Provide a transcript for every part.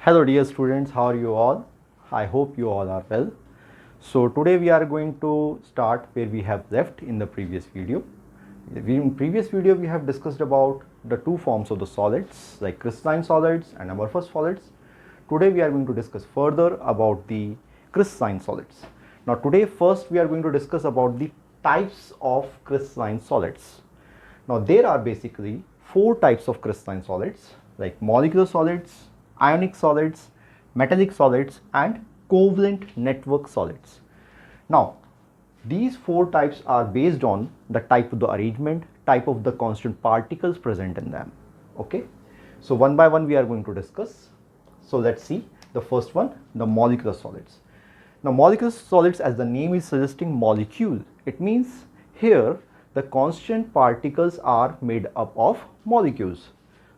Hello dear students, how are you all? I hope you all are well. So today we are going to start where we have left in the previous video. In previous video we have discussed about the two forms of the solids like crystalline solids and amorphous solids. Today we are going to discuss further about the crystalline solids. Now today first we are going to discuss about the types of crystalline solids. Now there are basically four types of crystalline solids like molecular solids, ionic solids, metallic solids and covalent network solids. Now these four types are based on the type of the arrangement, type of the constant particles present in them. Okay, so one by one we are going to discuss. So let's see the first one, the molecular solids. Now molecular solids, as the name is suggesting, molecule, it means here the constant particles are made up of molecules.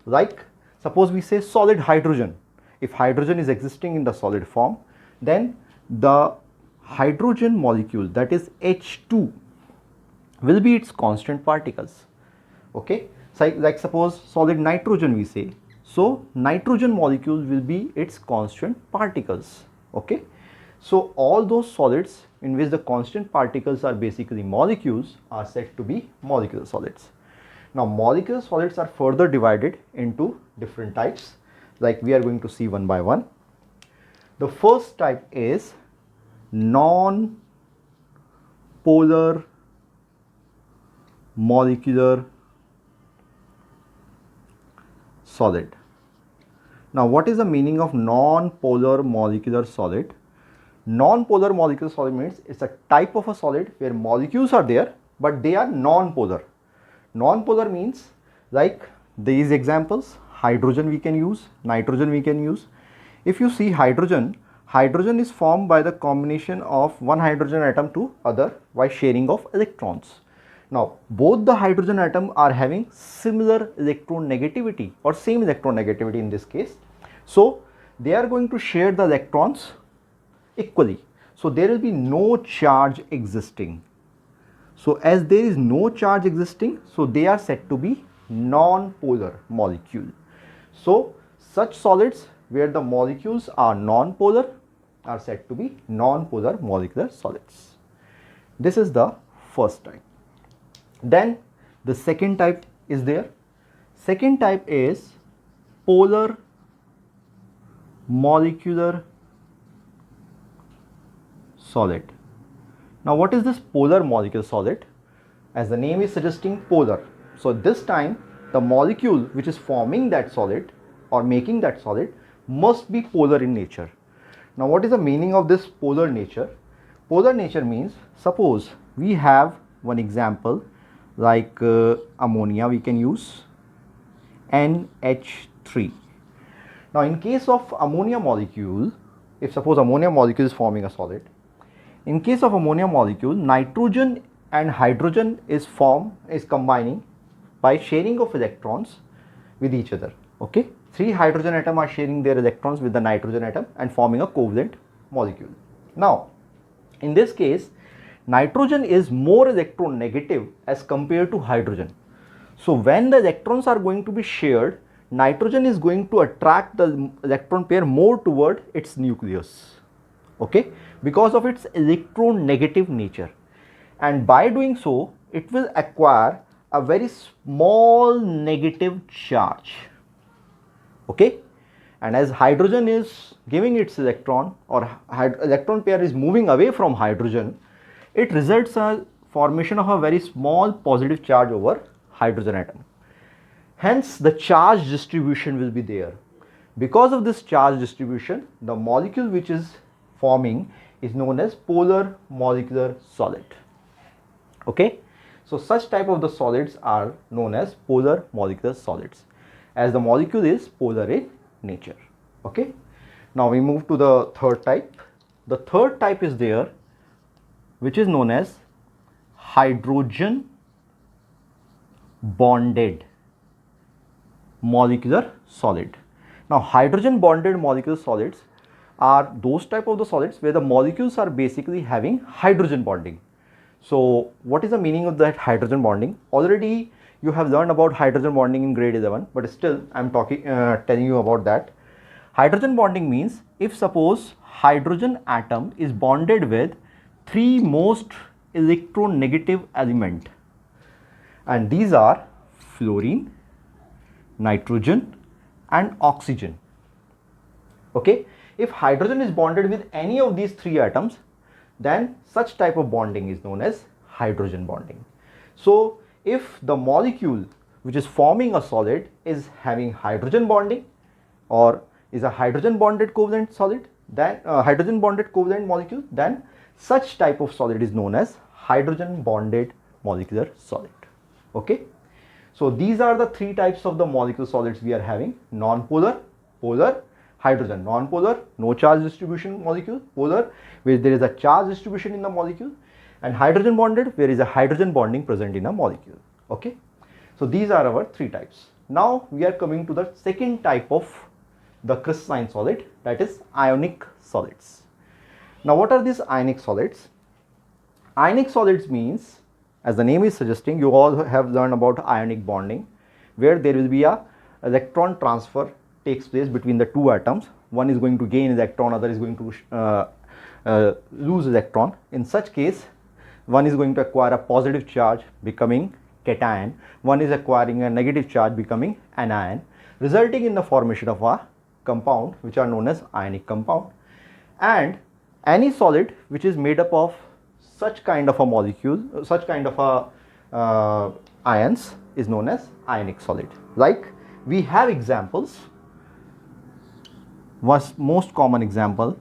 Like suppose we say solid hydrogen. If hydrogen is existing in the solid form, then the hydrogen molecule, that is H2, will be its constant particles. Okay, so like suppose solid nitrogen we say, so nitrogen molecule will be its constant particles. Okay, so all those solids in which the constant particles are basically molecules are said to be molecular solids. Now molecular solids are further divided into different types, like we are going to see one by one. The first type is non-polar molecular solid. Now what is the meaning of non-polar molecular solid? Non-polar molecular solid means it's a type of a solid where molecules are there but they are non-polar. Non-polar means like these examples, hydrogen we can use, nitrogen we can use. If you see hydrogen is formed by the combination of one hydrogen atom to other by sharing of electrons. Now both the hydrogen atom are having similar electronegativity or same electronegativity in this case. So they are going to share the electrons equally. So there will be no charge existing. So as there is no charge existing, so they are said to be non-polar molecule. So such solids where the molecules are non-polar are said to be non-polar molecular solids. This is the first type. Then the second type is there. Second type is polar molecular solid. Now what is this polar molecular solid? As the name is suggesting, polar. So this time the molecule which is forming that solid or making that solid must be polar in nature. Now what is the meaning of this polar nature? Polar nature means, suppose we have one example like ammonia we can use, NH3. Now in case of ammonia molecule, if suppose ammonia molecule is forming a solid, in case of ammonia molecule, nitrogen and hydrogen is combining by sharing of electrons with each other. Okay, three hydrogen atoms are sharing their electrons with the nitrogen atom and forming a covalent molecule. Now in this case, nitrogen is more electronegative as compared to hydrogen. So when the electrons are going to be shared, nitrogen is going to attract the electron pair more toward its nucleus. Okay, because of its electronegative nature, and by doing so it will acquire a very small negative charge. Okay, and as hydrogen is giving its electron or electron pair is moving away from hydrogen, it results in formation of a very small positive charge over hydrogen atom. Hence the charge distribution will be there. Because of this charge distribution, the molecule which is forming is known as polar molecular solid. Okay, so such type of the solids are known as polar molecular solids, as the molecule is polar in nature. Okay, now we move to the third type. The third type is there, which is known as hydrogen bonded molecular solid. Now hydrogen bonded molecular solids are those type of the solids where the molecules are basically having hydrogen bonding. So what is the meaning of that hydrogen bonding? Already you have learned about hydrogen bonding in grade 11, but still I am telling you about that. Hydrogen bonding means if suppose hydrogen atom is bonded with three most electronegative element, and these are fluorine, nitrogen and oxygen. Okay, if hydrogen is bonded with any of these three atoms, then such type of bonding is known as hydrogen bonding. So if the molecule which is forming a solid is having hydrogen bonding or is a hydrogen bonded covalent solid, then hydrogen bonded covalent molecule, then such type of solid is known as hydrogen bonded molecular solid. Okay, so these are the three types of the molecular solids we are having: non-polar, polar, hydrogen. Non-polar, no charge distribution molecule; polar, where there is a charge distribution in the molecule; and hydrogen bonded, where is a hydrogen bonding present in a molecule. Okay, so these are our three types. Now we are coming to the second type of the crystalline solid, that is ionic solids. Now what are these ionic solids? Ionic solids means, as the name is suggesting, you all have learned about ionic bonding, where there will be a electron transfer takes place between the two atoms. One is going to gain electron, other is going to lose electron. In such case, one is going to acquire a positive charge becoming cation, one is acquiring a negative charge becoming anion, resulting in the formation of a compound which are known as ionic compound. And any solid which is made up of such kind of a molecule, such kind of a ions is known as ionic solid. Like we have examples, most common example,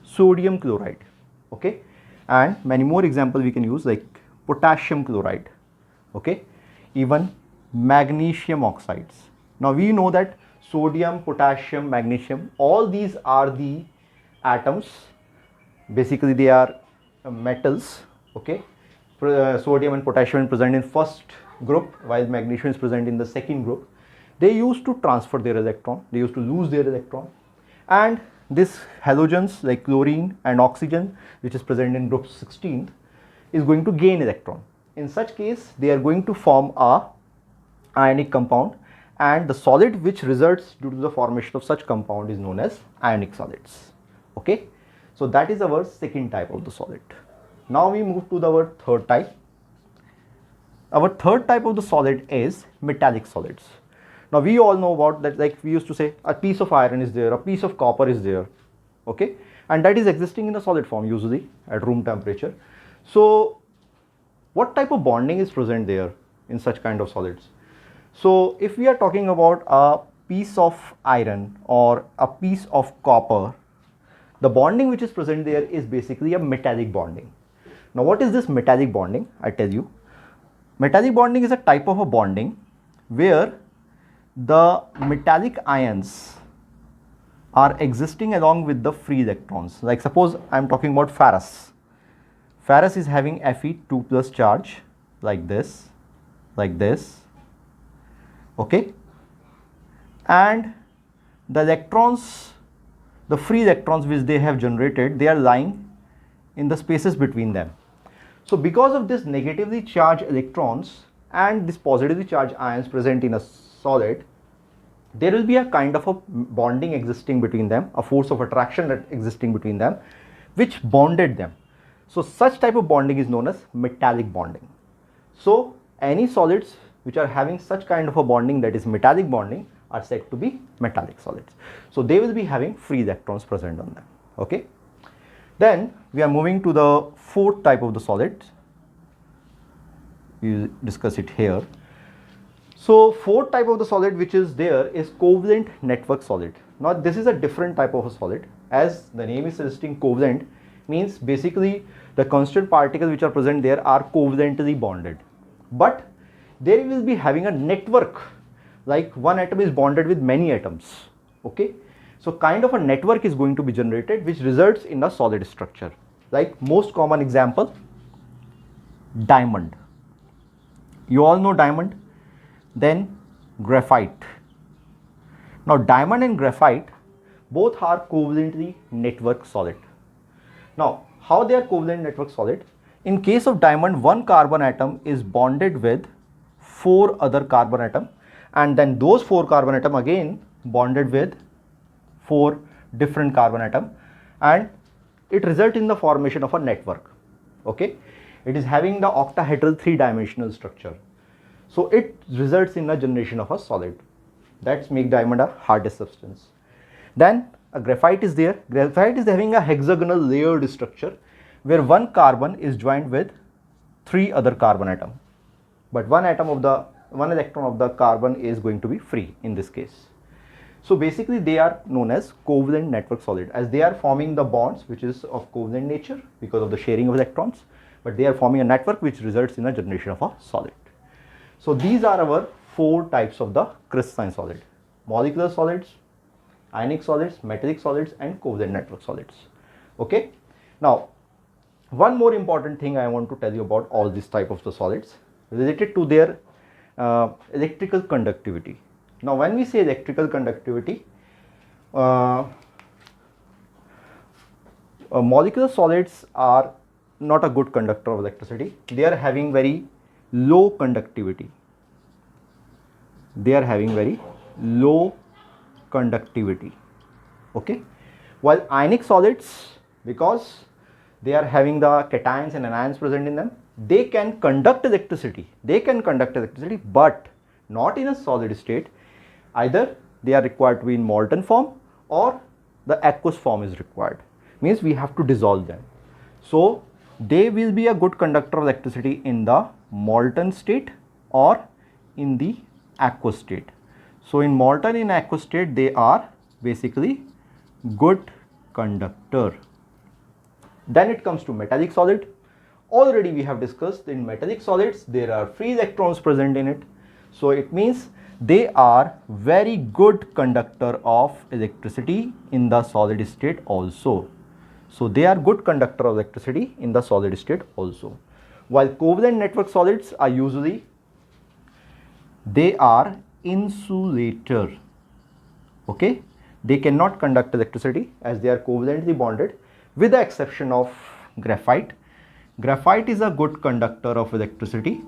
sodium chloride, okay, and many more examples we can use like potassium chloride, okay, even magnesium oxides. Now we know that sodium, potassium, magnesium, all these are the atoms, basically they are metals, okay. Sodium and potassium is present in first group while magnesium is present in the second group. They used to transfer their electron, they used to lose their electron, and this halogens like chlorine and oxygen, which is present in group 16, is going to gain electron. In such case, they are going to form a ionic compound, and the solid which results due to the formation of such compound is known as ionic solids. Okay, so that is our second type of the solid. Now we move to our third type. Our third type of the solid is metallic solids. Now we all know about that, like we used to say a piece of iron is there, a piece of copper is there, okay, and that is existing in a solid form usually at room temperature. So what type of bonding is present there in such kind of solids? So if we are talking about a piece of iron or a piece of copper, the bonding which is present there is basically a metallic bonding. Now what is this metallic bonding? I tell you, metallic bonding is a type of a bonding where the metallic ions are existing along with the free electrons. Like suppose I am talking about ferrous. Ferrous is having Fe2 plus charge like this, okay, and the electrons, the free electrons which they have generated, they are lying in the spaces between them. So because of this negatively charged electrons and this positively charged ions present in a solid, there will be a kind of a bonding existing between them, a force of attraction that existing between them, which bonded them. So such type of bonding is known as metallic bonding. So any solids which are having such kind of a bonding, that is metallic bonding, are said to be metallic solids. So they will be having free electrons present on them. Okay. Then we are moving to the fourth type of the solid. We will discuss it here. So fourth type of the solid which is there is covalent network solid. Now this is a different type of a solid. As the name is suggesting, covalent means basically the constant particles which are present there are covalently bonded, but they will be having a network, like one atom is bonded with many atoms. Okay, so kind of a network is going to be generated which results in a solid structure. Like most common example, diamond. You all know diamond. Then graphite. Now diamond and graphite both are covalently network solid. Now how they are covalent network solid? In case of diamond, one carbon atom is bonded with 4 other carbon atom, and then those 4 carbon atom again bonded with 4 different carbon atom, and it results in the formation of a network. Okay, it is having the octahedral 3-dimensional structure, so it results in the generation of a solid. That's make diamond a hardest substance. Then a graphite is there. Graphite is having a hexagonal layered structure where one carbon is joined with 3 other carbon atom, but one electron of the carbon is going to be free in this case. So basically they are known as covalent network solid, as they are forming the bonds which is of covalent nature because of the sharing of electrons, but they are forming a network which results in a generation of a solid. So these are our 4 types of the crystalline solid: molecular solids, ionic solids, metallic solids, and covalent network solids. Okay, now one more important thing I want to tell you about all these type of the solids related to their electrical conductivity. Now when we say electrical conductivity, molecular solids are not a good conductor of electricity. They are having very low conductivity. They are having very low conductivity. Okay, while ionic solids, because they are having the cations and anions present in them, they can conduct electricity. But not in a solid state. Either they are required to be in molten form or the aqueous form is required. Means we have to dissolve them. So they will be a good conductor of electricity in the molten state or in the aqueous state. So in molten and aqueous state they are basically good conductor. Then it comes to metallic solid. Already we have discussed in metallic solids there are free electrons present in it. So it means they are very good conductor of electricity in the solid state also. So they are good conductor of electricity in the solid state also. While covalent network solids are usually, they are insulator. Okay, they cannot conduct electricity as they are covalently bonded, with the exception of graphite. Graphite is a good conductor of electricity.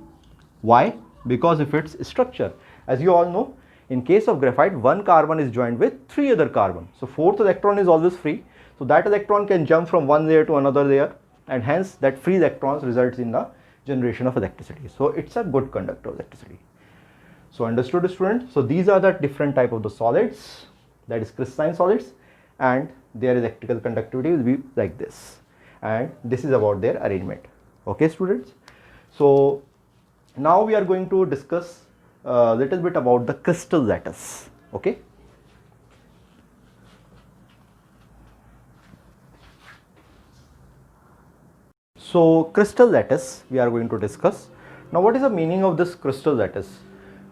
Why? Because of its structure. As you all know, in case of graphite, one carbon is joined with 3 other carbon. So 4th electron is always free. So that electron can jump from one layer to another layer, and hence that free electrons results in the generation of electricity. So it's a good conductor of electricity. So understood, student? So these are the different type of the solids, that is crystalline solids, and their electrical conductivity will be like this. And this is about their arrangement. Okay, students? So now we are going to discuss a little bit about the crystal lattice. Okay. So crystal lattice we are going to discuss. Now what is the meaning of this crystal lattice?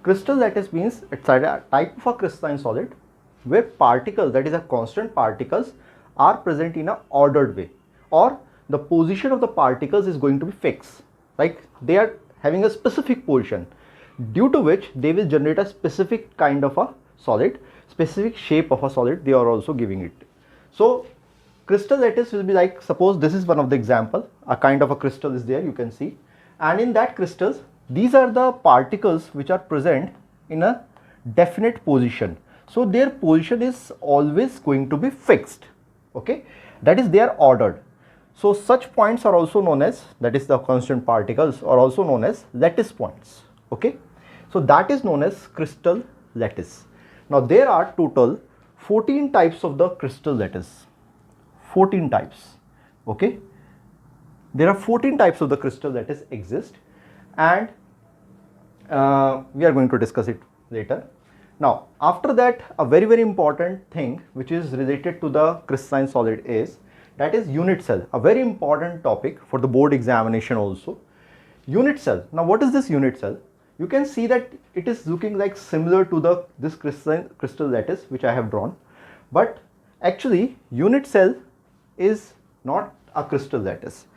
Crystal lattice means it's a type of a crystalline solid where particles, that is a constant particles, are present in an ordered way, or the position of the particles is going to be fixed, like they are having a specific position, due to which they will generate a specific kind of a solid, specific shape of a solid they are also giving it. So crystal lattice will be like, suppose this is one of the example, a kind of a crystal is there, you can see, and in that crystals these are the particles which are present in a definite position. So their position is always going to be fixed. Okay, that is they are ordered. So such points are also known as, that is the constant particles are also known as lattice points. Okay, so that is known as crystal lattice. Now there are total 14 types of the crystal lattice. 14 types. Okay, there are 14 types of the crystal lattice exist, and we are going to discuss it later. Now after that, a very important thing which is related to the crystalline solid is, that is unit cell, a very important topic for the board examination also. Unit cell. Now what is this unit cell? You can see that it is looking like similar to this crystal lattice which I have drawn, but actually unit cell is not a crystal lattice.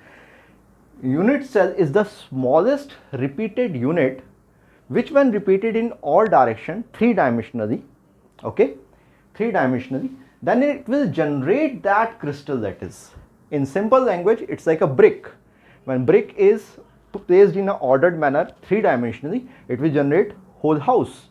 Unit cell is the smallest repeated unit which when repeated in all direction 3-dimensionally, okay, 3-dimensionally, then it will generate that crystal lattice. In simple language, it's like a brick. When brick is placed in an ordered manner 3-dimensionally, it will generate whole house.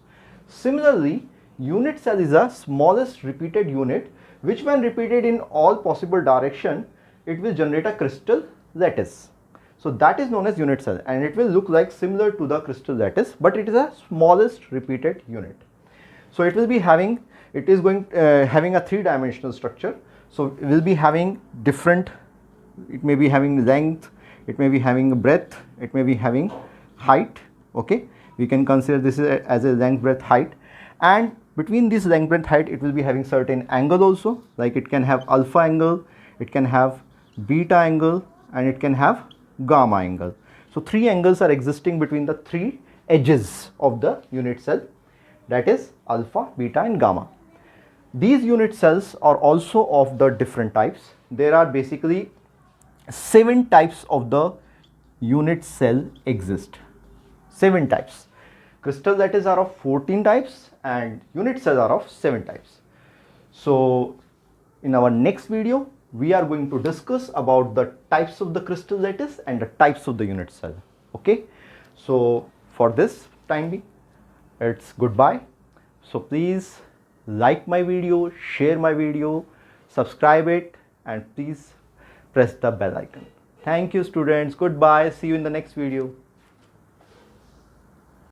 Similarly, unit cell is the smallest repeated unit which when repeated in all possible direction, it will generate a crystal lattice. So that is known as unit cell, and it will look like similar to the crystal lattice, but it is a smallest repeated unit. So it will be having, it is going having a three-dimensional structure. So it will be having different, it may be having length, it may be having breadth, it may be having height. Okay, we can consider this as a length, breadth, height, and between this length, breadth, height, it will be having certain angle also, like it can have alpha angle, it can have beta angle, and it can have gamma angle. So three angles are existing between the three edges of the unit cell, that is alpha, beta, and gamma. These unit cells are also of the different types. There are basically 7 types of the unit cell exist. 7 types. Crystal lattice are of 14 types and unit cells are of 7 types. So in our next video, we are going to discuss about the types of the crystal lattice and the types of the unit cell. Okay, so for this time being, it's goodbye. So please like my video, share my video, subscribe it, and please press the bell icon. Thank you students. Goodbye. See you in the next video.